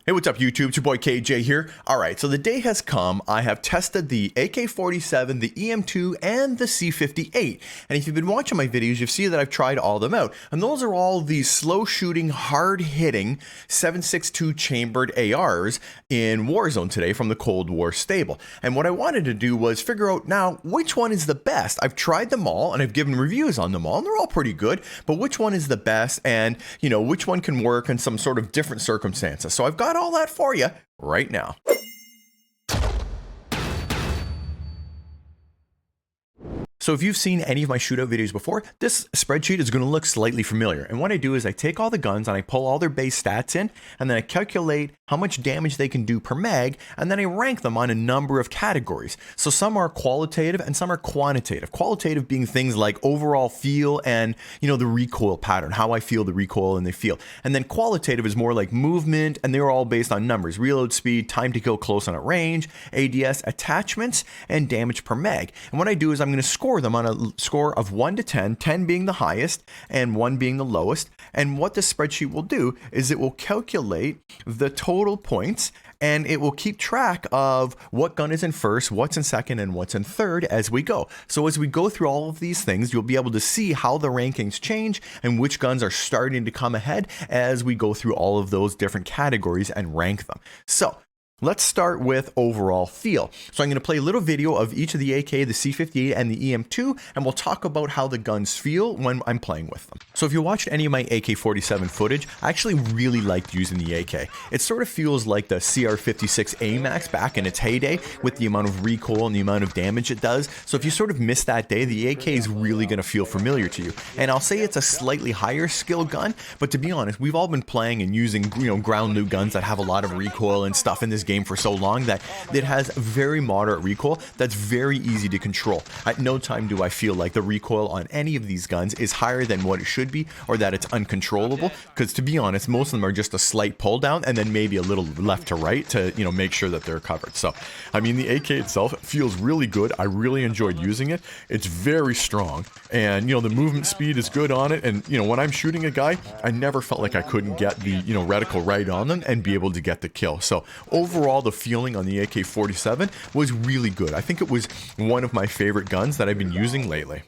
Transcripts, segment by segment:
Hey, what's up YouTube? It's your boy KJ here. Alright, so the day has come. I have tested the AK47, the EM2, and the C58. And if you've been watching my videos, you've seen that I've tried all of them out. And those are all the slow shooting, hard hitting 7.62 chambered ARs in Warzone today from the Cold War stable. And what I wanted to do was figure out now which one is the best. I've tried them all and I've given reviews on them all, and they're all pretty good, but which one is the best and, you know, which one can work in some sort of different circumstances. So I've got all that for you right now. So if you've seen any of my shootout videos before, this spreadsheet is going to look slightly familiar. And what I do is I take all the guns and I pull all their base stats in, and then I calculate how much damage they can do per mag, and then I rank them on a number of categories. So some are qualitative and some are quantitative. Qualitative being things like overall feel and, you know, the recoil pattern, how I feel the recoil and the feel. And then qualitative is more like movement, and they're all based on numbers: reload speed, time to kill close on at range, ADS, attachments, and damage per mag. And what I do is I'm going to score them on a score of 1 to 10, 10 being the highest and 1 being the lowest. And what this spreadsheet will do is it will calculate the total points, and it will keep track of what gun is in first, what's in second, and what's in third as we go. So as we go through all of these things, you'll be able to see how the rankings change and which guns are starting to come ahead as we go through all of those different categories and rank them. So let's start with overall feel. So I'm going to play a little video of each of the AK, the C58, and the EM2, and we'll talk about how the guns feel when I'm playing with them. So if you watched any of my AK47 footage, I actually really liked using the AK. It sort of feels like the CR56 AMAX back in its heyday with the amount of recoil and the amount of damage it does. So if you sort of miss that day, the AK is really going to feel familiar to you. And I'll say it's a slightly higher skill gun, but to be honest, we've all been playing and using, you know, ground loot guns that have a lot of recoil and stuff in this game for so long that it has very moderate recoil that's very easy to control. At no time do I feel like the recoil on any of these guns is higher than what it should be, or that it's uncontrollable, because to be honest, most of them are just a slight pull down and then maybe a little left to right to, you know, make sure that they're covered. So I mean, the AK itself feels really good. I really enjoyed using it. It's very strong, and you know, the movement speed is good on it, and you know, when I'm shooting a guy, I never felt like I couldn't get the, you know, reticle right on them and be able to get the kill. So overall, the feeling on the AK47 was really good. I think it was one of my favorite guns that I've been using lately.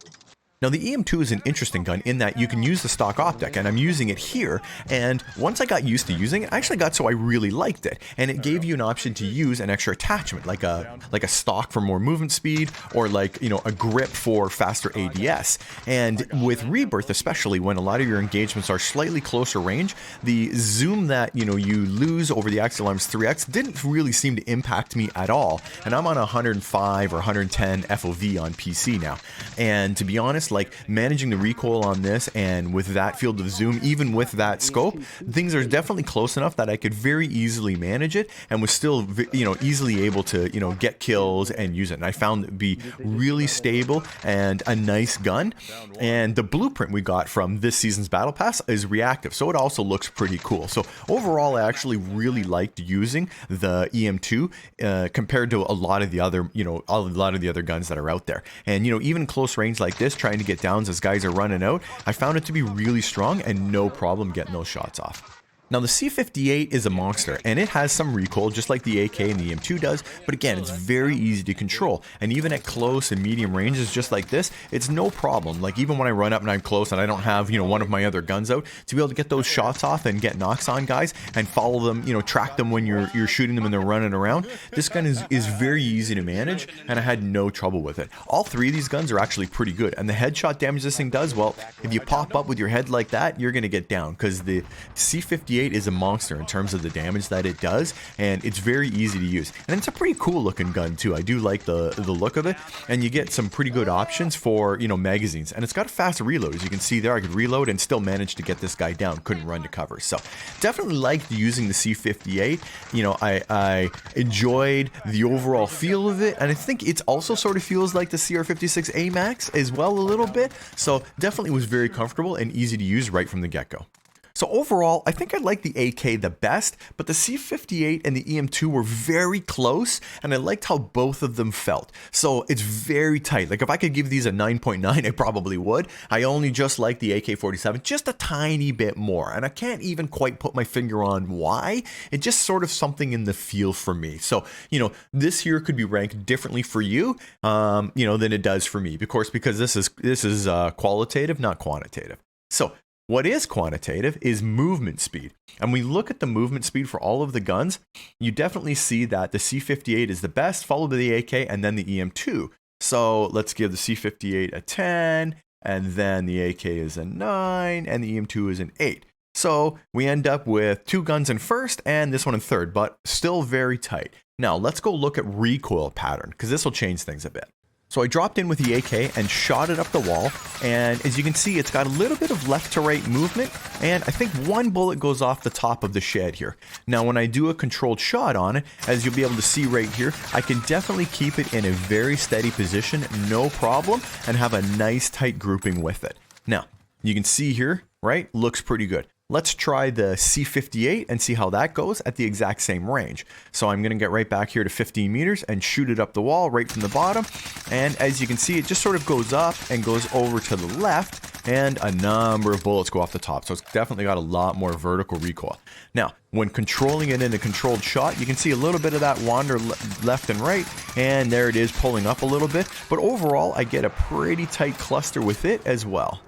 Now the EM2 is an interesting gun in that you can use the stock optic, and I'm using it here, and once I got used to using it, I actually got so I really liked it, and it gave you an option to use an extra attachment like a stock for more movement speed, or like, you know, a grip for faster ADS. And with Rebirth, especially when a lot of your engagements are slightly closer range, the zoom that, you know, you lose over the Axial Arms 3X didn't really seem to impact me at all, and I'm on 105 or 110 FOV on PC now, and to be honest, like managing the recoil on this and with that field of zoom, even with that scope, things are definitely close enough that I could very easily manage it and was still, you know, easily able to, you know, get kills and use it. And I found it to be really stable and a nice gun. And the blueprint we got from this season's battle pass is reactive, so it also looks pretty cool. So overall, I actually really liked using the EM2 compared to a lot of the other, you know, a lot of the other guns that are out there. And you know, even close range like this, trying to get downs as guys are running out, I found it to be really strong and no problem getting those shots off. Now the C58 is a monster, and it has some recoil just like the AK and the EM2 does, but again, it's very easy to control, and even at close and medium ranges just like this, it's no problem. Like even when I run up and I'm close and I don't have, you know, one of my other guns out, to be able to get those shots off and get knocks on guys and follow them, you know, track them when you're shooting them and they're running around, this gun is very easy to manage, and I had no trouble with it. All three of these guns are actually pretty good, and the headshot damage this thing does, well, if you pop up with your head like that, you're gonna get down, because the C58 is a monster in terms of the damage that it does, and it's very easy to use, and it's a pretty cool looking gun too. I do like the look of it, and you get some pretty good options for, you know, magazines, and it's got a fast reload. As you can see there, I could reload and still manage to get this guy down, couldn't run to cover. So definitely liked using the C58. You know, I enjoyed the overall feel of it, and I think it also sort of feels like the CR56 AMAX as well a little bit, so definitely was very comfortable and easy to use right from the get-go. So overall, I think I like the AK the best, but the C58 and the EM2 were very close, and I liked how both of them felt. So it's very tight. Like if I could give these a 9.9, I probably would. I only just like the AK47 just a tiny bit more, and I can't even quite put my finger on why. It's just sort of something in the feel for me. So, this here could be ranked differently for you, than it does for me, of course, because this is qualitative, not quantitative. So what is quantitative is movement speed. And we look at the movement speed for all of the guns, you definitely see that the C58 is the best, followed by the AK and then the EM2. So let's give the C58 a 10, and then the AK is a 9, and the EM2 is an 8. So we end up with 2 guns in first and this one in third, but still very tight. Now let's go look at recoil pattern, because this will change things a bit. So I dropped in with the AK and shot it up the wall, and as you can see, it's got a little bit of left to right movement, and I think one bullet goes off the top of the shed here. Now when I do a controlled shot on it, as you'll be able to see right here, I can definitely keep it in a very steady position, no problem, and have a nice tight grouping with it. Now, you can see here, right, looks pretty good. Let's try the C58 and see how that goes at the exact same range. So I'm going to get right back here to 15 meters and shoot it up the wall right from the bottom. And as you can see, it just sort of goes up and goes over to the left, and a number of bullets go off the top. So it's definitely got a lot more vertical recoil. Now, when controlling it in a controlled shot, you can see a little bit of that wander left and right, and there it is pulling up a little bit. But overall, I get a pretty tight cluster with it as well.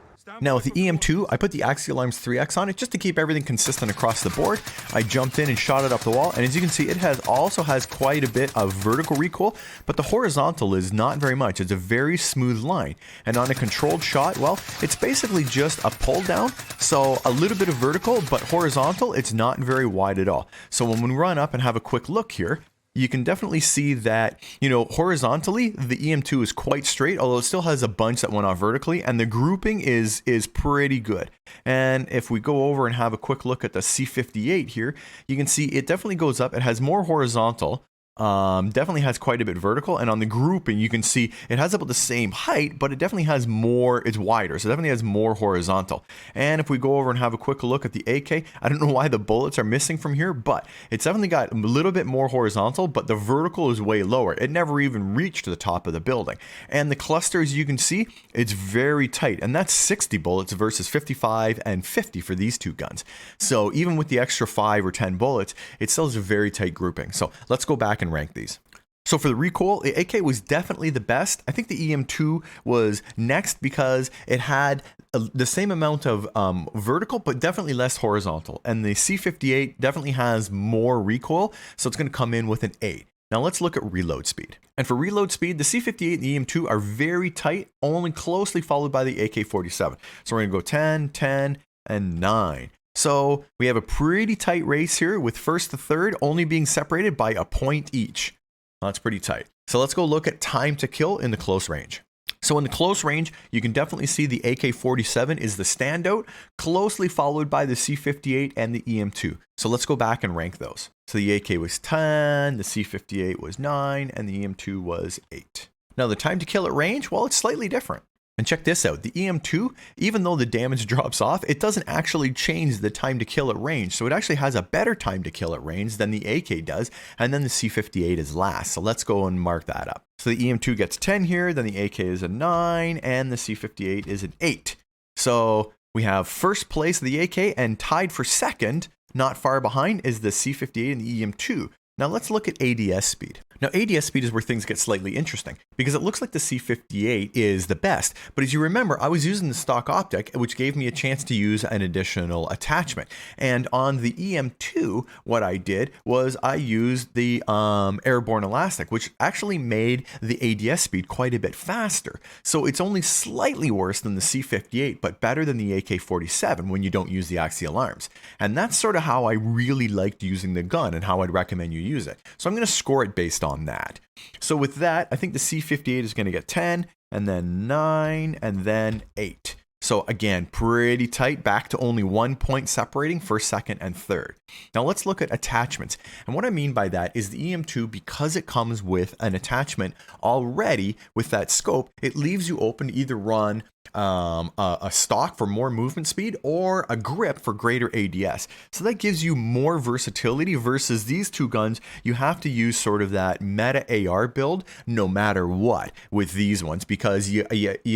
Now with the EM2, I put the Axial Arms 3X on it just to keep everything consistent across the board. I jumped in and shot it up the wall, and as you can see, it also has quite a bit of vertical recoil, but the horizontal is not very much. It's a very smooth line, and on a controlled shot, well, it's basically just a pull down, so a little bit of vertical, but horizontal, it's not very wide at all. So when we run up and have a quick look here, you can definitely see that, horizontally, the EM2 is quite straight, although it still has a bunch that went off vertically, and the grouping is pretty good. And if we go over and have a quick look at the C58 here, you can see it definitely goes up. It has more horizontal, definitely has quite a bit vertical, and on the grouping you can see it has about the same height, but it definitely has more, it's wider, so it definitely has more horizontal. And if we go over and have a quick look at the AK, I don't know why the bullets are missing from here, but it's definitely got a little bit more horizontal, but the vertical is way lower. It never even reached the top of the building. And the cluster, as you can see, it's very tight, and that's 60 bullets versus 55 and 50 for these two guns. So even with the extra 5 or 10 bullets, it still is a very tight grouping. So let's go back and rank these. So for the recoil, the AK was definitely the best. I think the EM2 was next because it had the same amount of vertical, but definitely less horizontal. And the C58 definitely has more recoil, so it's going to come in with an 8. Now let's look at reload speed. And for reload speed, the C58 and the EM2 are very tight, only closely followed by the AK47. So we're going to go 10, 10, and 9. So we have a pretty tight race here with first to third only being separated by a point each. That's pretty tight. So let's go look at time to kill in the close range. So in the close range, you can definitely see the AK47 is the standout, closely followed by the C58 and the EM2. So let's go back and rank those. So the AK was 10, the C58 was 9, and the EM2 was 8. Now the time to kill at range, well, it's slightly different. And check this out, the EM2, even though the damage drops off, it doesn't actually change the time to kill at range. So it actually has a better time to kill at range than the AK does, and then the C58 is last. So let's go and mark that up. So the EM2 gets 10 here, then the AK is a 9, and the C58 is an 8. So we have first place of the AK, and tied for second, not far behind, is the C58 and the EM2. Now let's look at ADS speed. Now ADS speed is where things get slightly interesting because it looks like the C58 is the best, but as you remember, I was using the stock optic, which gave me a chance to use an additional attachment. And on the EM2, what I did was I used the airborne elastic, which actually made the ADS speed quite a bit faster. So it's only slightly worse than the C58, but better than the AK47 when you don't use the axial arms. And that's sort of how I really liked using the gun and how I'd recommend you use it. So I'm going to score it based on that. So with that, I think the C58 is going to get 10, and then 9, and then 8. So again, pretty tight, back to only 1 point separating first, second, and third. Now let's look at attachments. And what I mean by that is the EM2, because it comes with an attachment already with that scope, it leaves you open to either run a stock for more movement speed, or a grip for greater ADS. So that gives you more versatility versus these two guns. You have to use sort of that meta AR build no matter what with these ones, because you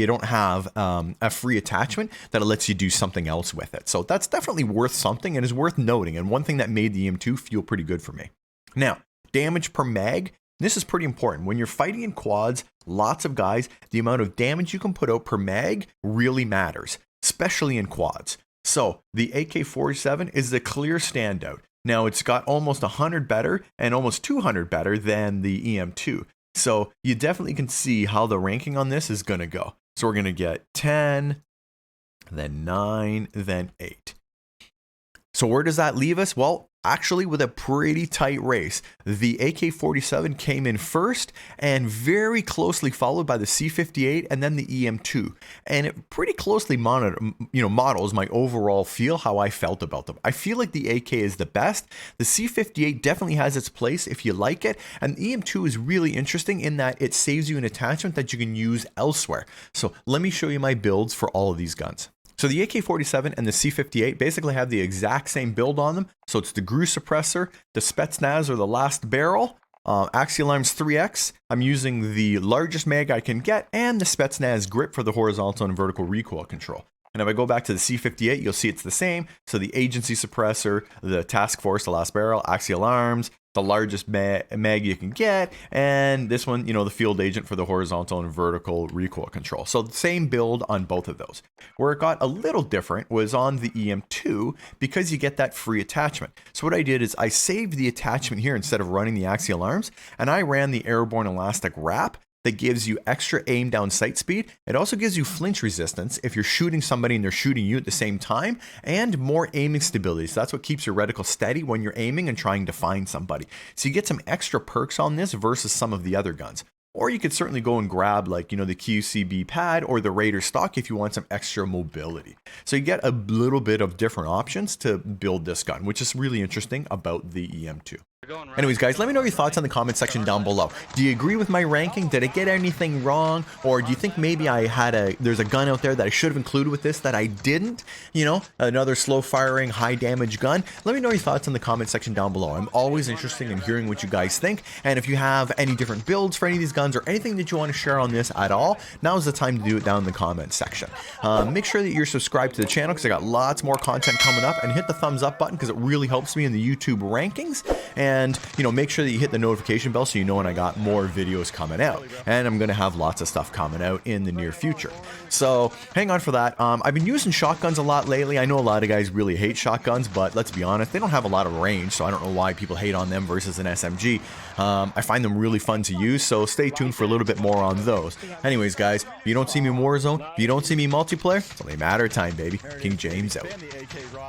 don't have a free attachment that lets you do something else with it. So that's definitely worth something and is worth noting, and one thing that made the EM2 feel pretty good for me. Now, damage per mag. This is pretty important. When you're fighting in quads, lots of guys, the amount of damage you can put out per mag really matters, especially in quads. So the AK47 is the clear standout. Now it's got almost 100 better and almost 200 better than the EM2. So you definitely can see how the ranking on this is going to go. So we're going to get 10, then 9, then 8. So where does that leave us? Well, actually with a pretty tight race. The AK47 came in first and very closely followed by the C58 and then the EM2. And it pretty closely models my overall feel, how I felt about them. I feel like the AK is the best. The C58 definitely has its place if you like it. And the EM2 is really interesting in that it saves you an attachment that you can use elsewhere. So let me show you my builds for all of these guns. So the AK47 and the C58 basically have the exact same build on them. So it's the GRU suppressor, the Spetsnaz or the last barrel, Axial Arms 3X. I'm using the largest mag I can get, and the Spetsnaz grip for the horizontal and vertical recoil control. And if I go back to the C58, you'll see it's the same. So the agency suppressor, the task force, the last barrel, Axial Arms, the largest mag you can get, and this one, the field agent for the horizontal and vertical recoil control. So the same build on both of those. Where it got a little different was on the EM2, because you get that free attachment. So what I did is I saved the attachment here instead of running the Axial Arms, and I ran the airborne elastic wrap that gives you extra aim down sight speed. It also gives you flinch resistance if you're shooting somebody and they're shooting you at the same time, and more aiming stability. So that's what keeps your reticle steady when you're aiming and trying to find somebody. So you get some extra perks on this versus some of the other guns. Or you could certainly go and grab the QCB pad or the Raider stock if you want some extra mobility. So you get a little bit of different options to build this gun, which is really interesting about the EM2. Anyways, guys, let me know your thoughts in the comment section down below. Do you agree with my ranking? Did I get anything wrong? Or do you think maybe there's a gun out there that I should have included with this that I didn't? Another slow firing, high damage gun? Let me know your thoughts in the comment section down below. I'm always interested in hearing what you guys think. And if you have any different builds for any of these guns or anything that you want to share on this at all, now's the time to do it down in the comment section. Make sure that you're subscribed to the channel because I got lots more content coming up, and hit the thumbs up button because it really helps me in the YouTube rankings. And make sure that you hit the notification bell so you know when I got more videos coming out. And I'm going to have lots of stuff coming out in the near future. So hang on for that. I've been using shotguns a lot lately. I know a lot of guys really hate shotguns, but let's be honest, they don't have a lot of range, so I don't know why people hate on them versus an SMG. I find them really fun to use, so stay tuned for a little bit more on those. Anyways, guys, if you don't see me in Warzone, if you don't see me in multiplayer, it's only a matter of time, baby. King James out.